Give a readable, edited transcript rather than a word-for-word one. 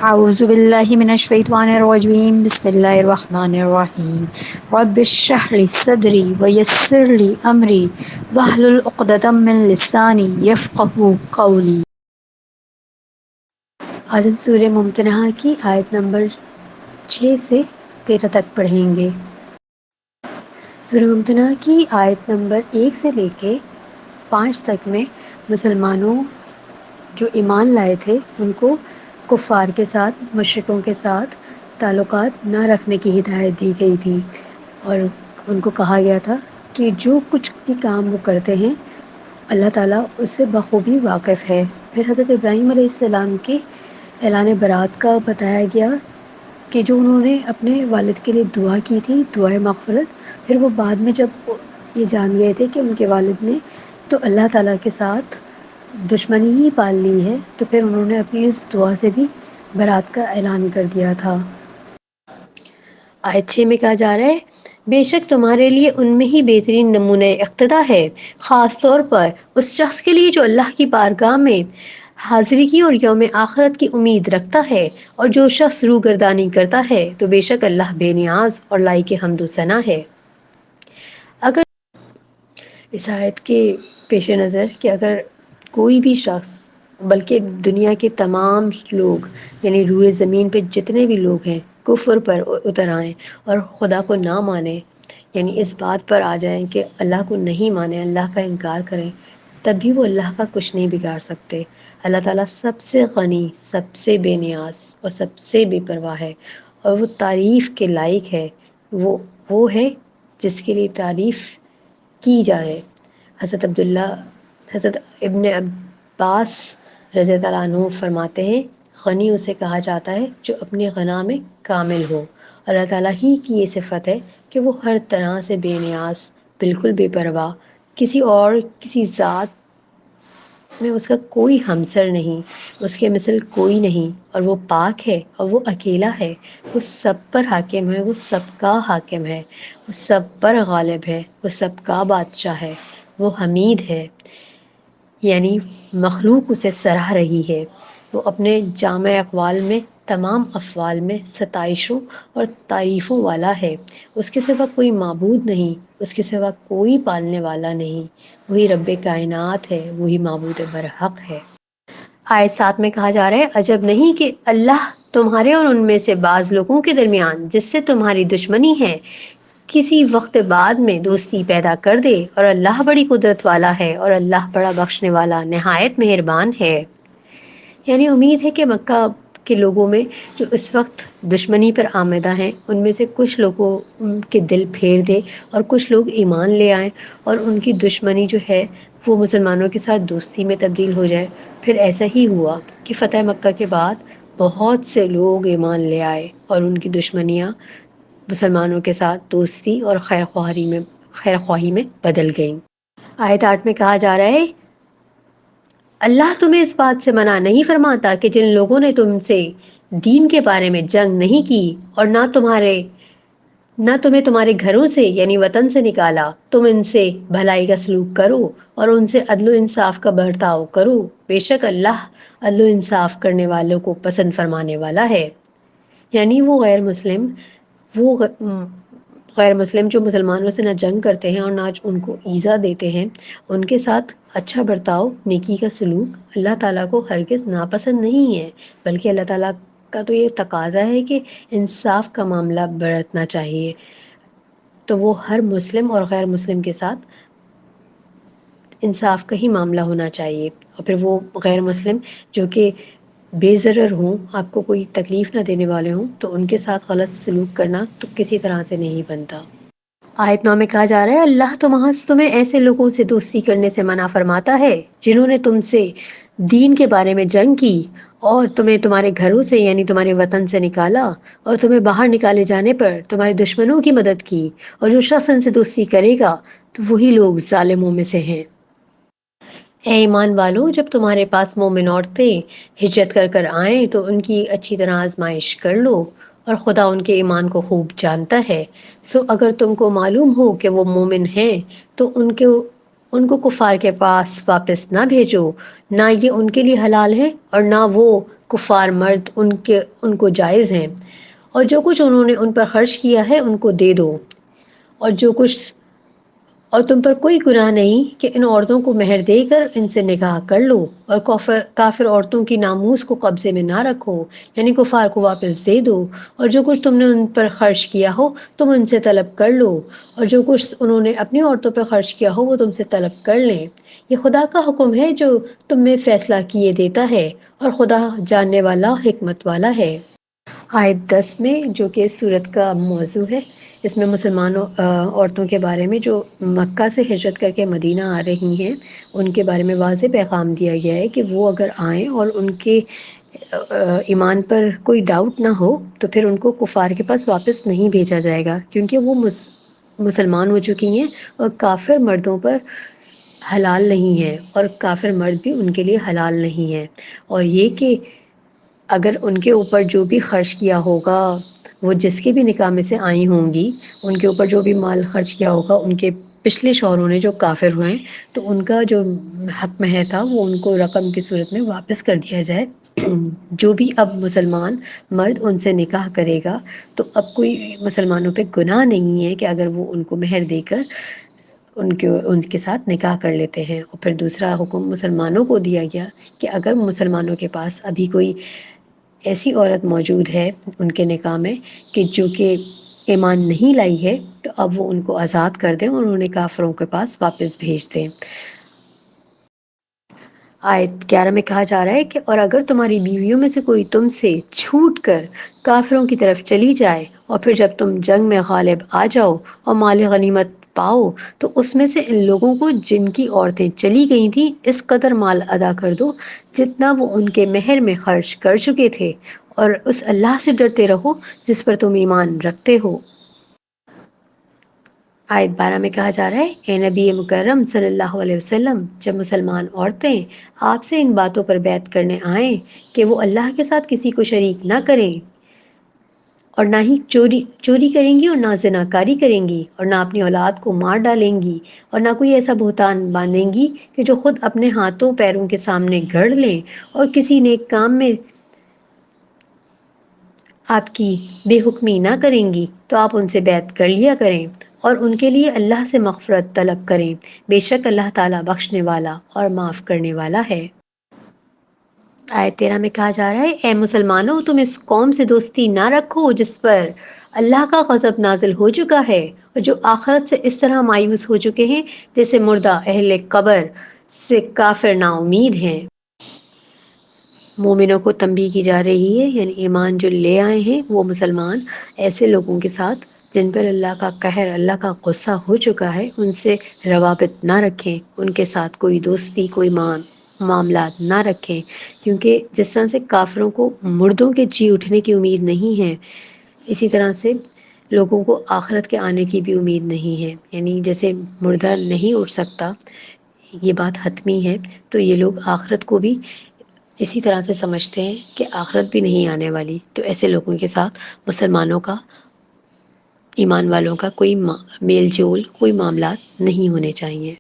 اعوذ باللہ من الشیطان الرجیم بسم اللہ الرحمن الرحیم رب اشرح لی صدری ویسر لی امری واحلل عقدۃ من لسانی یفقہوا قولی۔ آج ہم سورہ ممتنہ کی آیت نمبر 6 سے 13 تک پڑھیں گے۔ سورہ ممتنہ کی آیت نمبر 1 سے لے کے 5 تک میں مسلمانوں جو ایمان لائے تھے ان کو کفار کے ساتھ، مشرکوں کے ساتھ تعلقات نہ رکھنے کی ہدایت دی گئی تھی، اور ان کو کہا گیا تھا کہ جو کچھ بھی کام وہ کرتے ہیں اللہ تعالیٰ اس سے بخوبی واقف ہے۔ پھر حضرت ابراہیم علیہ السلام کے اعلان برات کا بتایا گیا کہ جو انہوں نے اپنے والد کے لیے دعا کی تھی، دعائے مغفرت، پھر وہ بعد میں جب یہ جان گئے تھے کہ ان کے والد نے تو اللہ تعالیٰ کے ساتھ دشمنی ہی پال لی ہے، تو پھر انہوں نے اپنی اس دعا سے بھی برات کا اعلان کر دیا تھا۔ آیت 6 میں کہا جا رہا ہے بے شک تمہارے لیے ان میں ہی بہترین نمونہ اقتدا ہے، خاص طور پر اس شخص کے لیے جو اللہ کی بارگاہ میں حاضری کی اور یوم آخرت کی امید رکھتا ہے، اور جو شخص روگردانی کرتا ہے تو بے شک اللہ بے نیاز اور لائق حمد و ثنا ہے۔ اگر اس آیت کے پیش نظر کہ اگر کوئی بھی شخص بلکہ دنیا کے تمام لوگ یعنی روئے زمین پہ جتنے بھی لوگ ہیں کفر پر اتر آئیں اور خدا کو نہ مانیں، یعنی اس بات پر آ جائیں کہ اللہ کو نہیں مانیں، اللہ کا انکار کریں، تب بھی وہ اللہ کا کچھ نہیں بگاڑ سکتے۔ اللہ تعالیٰ سب سے غنی، سب سے بے نیاز اور سب سے بے پرواہ ہے، اور وہ تعریف کے لائق ہے، وہ ہے جس کے لیے تعریف کی جائے۔ حضرت ابن عباس رضی اللہ عنہ فرماتے ہیں غنی اسے کہا جاتا ہے جو اپنی غنا میں کامل ہو۔ اللہ تعالیٰ ہی کی یہ صفت ہے کہ وہ ہر طرح سے بے نیاز، بالکل بے پرواہ، کسی ذات میں اس کا کوئی ہمسر نہیں، اس کے مثل کوئی نہیں، اور وہ پاک ہے اور وہ اکیلا ہے، وہ سب پر حاکم ہے، وہ سب کا حاکم ہے، وہ سب پر غالب ہے، وہ سب کا بادشاہ ہے، وہ حمید ہے، یعنی مخلوق اسے سراہ رہی ہے۔ وہ اپنے جامع اقوال میں تمام افعال میں ستائشوں اور تعریفوں والا ہے۔ اس کے سوا کوئی معبود نہیں، اس کے سوا کوئی پالنے والا نہیں، وہی رب کائنات ہے، وہی معبود برحق ہے۔ آیت 7 میں کہا جا رہا ہے عجب نہیں کہ اللہ تمہارے اور ان میں سے بعض لوگوں کے درمیان جس سے تمہاری دشمنی ہے کسی وقت بعد میں دوستی پیدا کر دے، اور اللہ بڑی قدرت والا ہے اور اللہ بڑا بخشنے والا نہایت مہربان ہے۔ یعنی امید ہے کہ مکہ کے لوگوں میں جو اس وقت دشمنی پر آمدہ ہیں ان میں سے کچھ لوگوں کے دل پھیر دے اور کچھ لوگ ایمان لے آئیں، اور ان کی دشمنی جو ہے وہ مسلمانوں کے ساتھ دوستی میں تبدیل ہو جائے۔ پھر ایسا ہی ہوا کہ فتح مکہ کے بعد بہت سے لوگ ایمان لے آئے اور ان کی دشمنیاں مسلمانوں کے ساتھ دوستی اور خیر خواہی میں بدل گئیں۔ آیت 8 میں کہا جا رہا ہے اللہ تمہیں اس بات سے منع نہیں فرماتا کہ جن لوگوں نے تم سے دین کے بارے میں جنگ نہیں کی اور نہ تمہیں تمہارے گھروں سے یعنی وطن سے نکالا، تم ان سے بھلائی کا سلوک کرو اور ان سے عدل و انصاف کا برتاؤ کرو، بے شک اللہ عدل و انصاف کرنے والوں کو پسند فرمانے والا ہے۔ یعنی وہ غیر مسلم جو مسلمانوں سے نہ جنگ کرتے ہیں اور نہ ان کو ایذا دیتے ہیں، ان کے ساتھ اچھا برتاؤ، نیکی کا سلوک اللہ تعالیٰ کو ہرگز ناپسند نہیں ہے، بلکہ اللہ تعالیٰ کا تو یہ تقاضا ہے کہ انصاف کا معاملہ برتنا چاہیے، تو وہ ہر مسلم اور غیر مسلم کے ساتھ انصاف کا ہی معاملہ ہونا چاہیے۔ اور پھر وہ غیر مسلم جو کہ بے ضرر ہوں، آپ کو کوئی تکلیف نہ دینے والے ہوں، تو ان کے ساتھ غلط سلوک کرنا تو کسی طرح سے نہیں بنتا۔ آیت 9 میں کہا جا رہا ہے اللہ تو محض تمہیں ایسے لوگوں سے دوستی کرنے سے منع فرماتا ہے جنہوں نے تم سے دین کے بارے میں جنگ کی اور تمہیں تمہارے گھروں سے یعنی تمہارے وطن سے نکالا، اور تمہیں باہر نکالے جانے پر تمہارے دشمنوں کی مدد کی، اور جو شخص ان سے دوستی کرے گا تو وہی لوگ ظالموں میں سے ہیں۔ اے ایمان والو، جب تمہارے پاس مومن عورتیں ہجرت کر آئیں تو ان کی اچھی طرح آزمائش کر لو، اور خدا ان کے ایمان کو خوب جانتا ہے۔ سو اگر تم کو معلوم ہو کہ وہ مومن ہیں تو ان کو کفار کے پاس واپس نہ بھیجو، نہ یہ ان کے لیے حلال ہے اور نہ وہ کفار مرد ان کو جائز ہیں، اور جو کچھ انہوں نے ان پر خرچ کیا ہے ان کو دے دو، اور جو کچھ اور تم پر کوئی گناہ نہیں کہ ان عورتوں کو مہر دے کر ان سے نکاح کر لو، اور کافر عورتوں کی ناموس کو قبضے میں نہ رکھو، یعنی کفار کو واپس دے دو، اور جو کچھ تم نے ان پر خرچ کیا ہو تم ان سے طلب کر لو، اور جو کچھ انہوں نے اپنی عورتوں پر خرچ کیا ہو وہ تم سے طلب کر لیں۔ یہ خدا کا حکم ہے جو تم میں فیصلہ کیے دیتا ہے، اور خدا جاننے والا حکمت والا ہے۔ آیت 10 میں جو کہ سورت کا موضوع ہے، اس میں مسلمانوں عورتوں کے بارے میں جو مکہ سے ہجرت کر کے مدینہ آ رہی ہیں ان کے بارے میں واضح پیغام دیا گیا ہے کہ وہ اگر آئیں اور ان کے ایمان پر کوئی ڈاؤٹ نہ ہو تو پھر ان کو کفار کے پاس واپس نہیں بھیجا جائے گا، کیونکہ وہ مسلمان ہو چکی ہیں اور کافر مردوں پر حلال نہیں ہے، اور کافر مرد بھی ان کے لیے حلال نہیں ہے۔ اور یہ کہ اگر ان کے اوپر جو بھی خرچ کیا ہوگا، وہ جس کے بھی نکاح میں سے آئی ہوں گی، ان کے اوپر جو بھی مال خرچ کیا ہوگا ان کے پچھلے شوہروں نے جو کافر ہوئے تو ان کا جو حق مہر تھا وہ ان کو رقم کی صورت میں واپس کر دیا جائے۔ جو بھی اب مسلمان مرد ان سے نکاح کرے گا تو اب کوئی مسلمانوں پہ گناہ نہیں ہے کہ اگر وہ ان کو مہر دے کر ان کے ساتھ نکاح کر لیتے ہیں۔ اور پھر دوسرا حکم مسلمانوں کو دیا گیا کہ اگر مسلمانوں کے پاس ابھی کوئی ایسی عورت موجود ہے ان کے نکاح میں کہ جو کہ ایمان نہیں لائی ہے تو اب وہ ان کو آزاد کر دیں اور انہیں کافروں کے پاس واپس بھیج دیں۔ آیت 11 میں کہا جا رہا ہے کہ اور اگر تمہاری بیویوں میں سے کوئی تم سے چھوٹ کر کافروں کی طرف چلی جائے اور پھر جب تم جنگ میں غالب آ جاؤ اور مال غنیمت پاؤ تو اس میں سے ان لوگوں کو جن کی عورتیں چلی گئی تھیں اس قدر مال ادا کر دو جتنا وہ ان کے مہر میں خرچ کر چکے تھے، اور اس اللہ سے ڈرتے رہو جس پر تم ایمان رکھتے ہو۔ آیت 12 میں کہا جا رہا ہے اے نبی مکرم صلی اللہ علیہ وسلم، جب مسلمان عورتیں آپ سے ان باتوں پر بیعت کرنے آئیں کہ وہ اللہ کے ساتھ کسی کو شریک نہ کریں اور نہ ہی چوری کریں گی اور نہ زناکاری کریں گی اور نہ اپنی اولاد کو مار ڈالیں گی اور نہ کوئی ایسا بہتان باندھیں گی کہ جو خود اپنے ہاتھوں پیروں کے سامنے گھڑ لیں، اور کسی نیک کام میں آپ کی بے حکمی نہ کریں گی تو آپ ان سے بیعت کر لیا کریں اور ان کے لیے اللہ سے مغفرت طلب کریں، بے شک اللہ تعالیٰ بخشنے والا اور معاف کرنے والا ہے۔ آیت 13 میں کہا جا رہا ہے اے مسلمانوں، تم اس قوم سے دوستی نہ رکھو جس پر اللہ کا غضب نازل ہو چکا ہے اور جو آخرت سے اس طرح مایوس ہو چکے ہیں جیسے مردہ اہل قبر سے کافر نا امید ہیں۔ مومنوں کو تنبیہ کی جا رہی ہے، یعنی ایمان جو لے آئے ہیں وہ مسلمان ایسے لوگوں کے ساتھ جن پر اللہ کا قہر، اللہ کا غصہ ہو چکا ہے، ان سے روابط نہ رکھیں، ان کے ساتھ کوئی دوستی، کوئی معاملات نہ رکھیں، کیونکہ جس طرح سے کافروں کو مردوں کے جی اٹھنے کی امید نہیں ہے، اسی طرح سے لوگوں کو آخرت کے آنے کی بھی امید نہیں ہے، یعنی جیسے مردہ نہیں اٹھ سکتا، یہ بات حتمی ہے، تو یہ لوگ آخرت کو بھی اسی طرح سے سمجھتے ہیں کہ آخرت بھی نہیں آنے والی، تو ایسے لوگوں کے ساتھ مسلمانوں کا، ایمان والوں کا کوئی میل جول، کوئی معاملات نہیں ہونے چاہیے۔